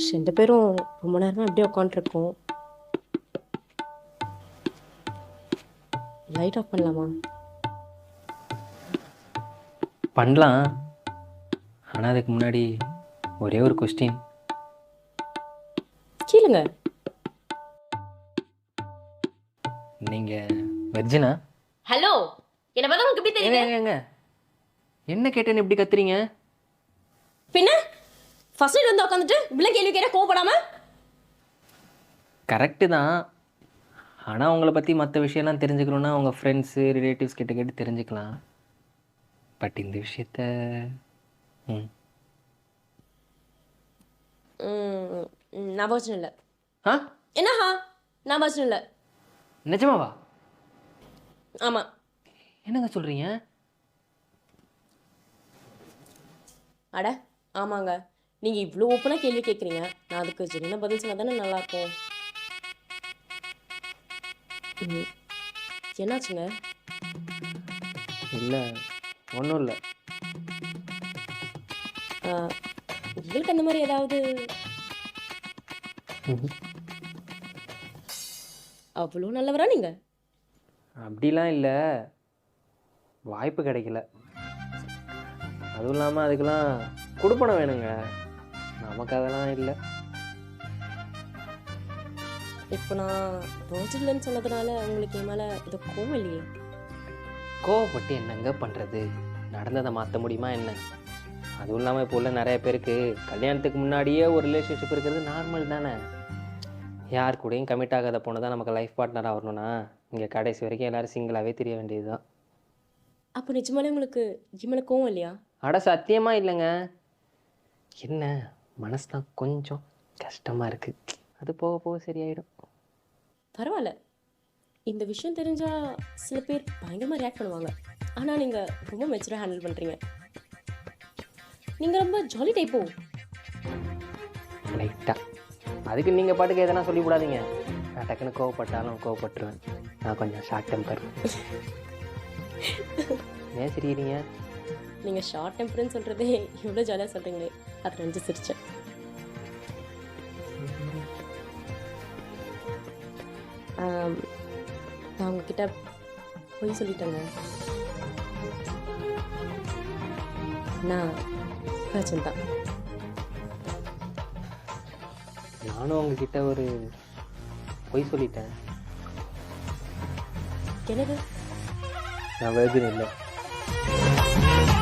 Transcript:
2 பேரும் ரொம்ப நேரமா அப்படியே உட்காந்துருக்கோம். லைட் ஆஃப் பண்ணலாமா? பண்ணலாம். ஆனால் அதுக்கு முன்னாடி ஒரே ஒரு கொஸ்டின். கேளுங்க. நீங்கள் வெர்ஜினா? ஹலோ, என்ன பார்த்தா உங்களுக்கு எப்படி தெரியுது? ஏங்க என்ன கேட்டேன்னு எப்படி கத்துறீங்க? பின்ன ஃபர்ஸ்ட் நைட் வந்து உட்காந்துட்டு இப்படிலாம் கேள்வி கேட்க கோவப்படாம? கரெக்டு தான். ஆனால் உங்களை பற்றி மற்ற விஷயம்லாம் தெரிஞ்சுக்கணுன்னா உங்கள் ஃப்ரெண்ட்ஸு ரிலேட்டிவ்ஸ் கிட்ட கேட்டு தெரிஞ்சுக்கலாம். பட் இந்த விஷயத்த நான் வர்ஜின் இல்லை. ஆ என்னஹா? நான் வர்ஜின் இல்லை. நிஜமாவா? ஆமாம். என்னங்க சொல்கிறீங்க? அட ஆமாங்க. நீங்கள் இவ்வளோ ஓப்பனாக கேள்வி கேட்குறீங்க. நான் அதுக்கு ஜெனினா பதில் சொன்னால் தானே நல்லாயிருக்கும். என்னாச்சுங்க? இல்லை, ஒன்றும் இல்லை. உங்களுக்கு அந்த மாதிரி ஏதாவது அவ்வளோ நல்லவரா நீங்கள்? அப்படிலாம் இல்லை, வாய்ப்பு கிடைக்கல. அதுவும் இல்லாமல் அதுக்கெல்லாம் கொடுப்பனம் வேணுங்க. நமக்கு அதெல்லாம் இல்லை. இப்போ நான் வர்ஜின்லன்னு சொன்னதுனால உங்களுக்கு என் மேலே இது கோவம் இல்லையே? கோவப்பட்டு என்னங்க பண்ணுறது? நடந்ததை மாற்ற முடியுமா என்ன? அதுவும் இல்லாமல் இப்போ உள்ள நிறைய பேருக்கு கல்யாணத்துக்கு முன்னாடியே ஒரு ரிலேஷன்ஷிப் இருக்கிறது நார்மல் தானே. யார் கூடயும் கமிட் ஆகாத பொண்ணு தான் நமக்கு லைஃப் பார்ட்னராக வரணும்னா இங்கே கடைசி வரைக்கும் எல்லோரும் சிங்கிளாகவே தெரிய வேண்டியது தான். அப்போ நிஜமாலே உங்களுக்கு இம்மேல கோவம் இல்லையா? அட சத்தியமாக இல்லைங்க. என்ன மனசு தான் கொஞ்சம் கஷ்டமாக இருக்குது. அது போக போக சரியாயிடும். பரவாயில்ல. இந்த விஷயம் தெரிஞ்சால் சில பேர் பயங்கரமாக ரியாக்ட் பண்ணுவாங்க. ஆனால் நீங்கள் ரொம்ப மெச்சூராக ஹேண்டில் பண்ணுறீங்க. நீங்கள் ரொம்ப ஜாலி டைப்போ? லைட்டாக. அதுக்கு நீங்கள் பாட்டுக்கு எதனா சொல்லி விடாதீங்க. நான் டக்குன்னு கோவப்பட்டாலும் கோவப்பட்டுருவேன். நான் கொஞ்சம் ஷார்ட் டெம்பர். ஏன் சிரிக்கிறீங்க? நீங்கள் ஷார்ட் டெம்பர்னு சொல்கிறதே எவ்வளோ ஜாலியாக சொல்கிறீங்களே, அது நினச்சி சிரிச்சேன். நான் உங்ககிட்ட பொய் சொல்லிட்டேங்க. நான் பிரச்சனை தான். நானும் உங்ககிட்ட ஒரு பொய் சொல்லிட்டேன். என்னது? நான் வெர்ஜின் இல்லை.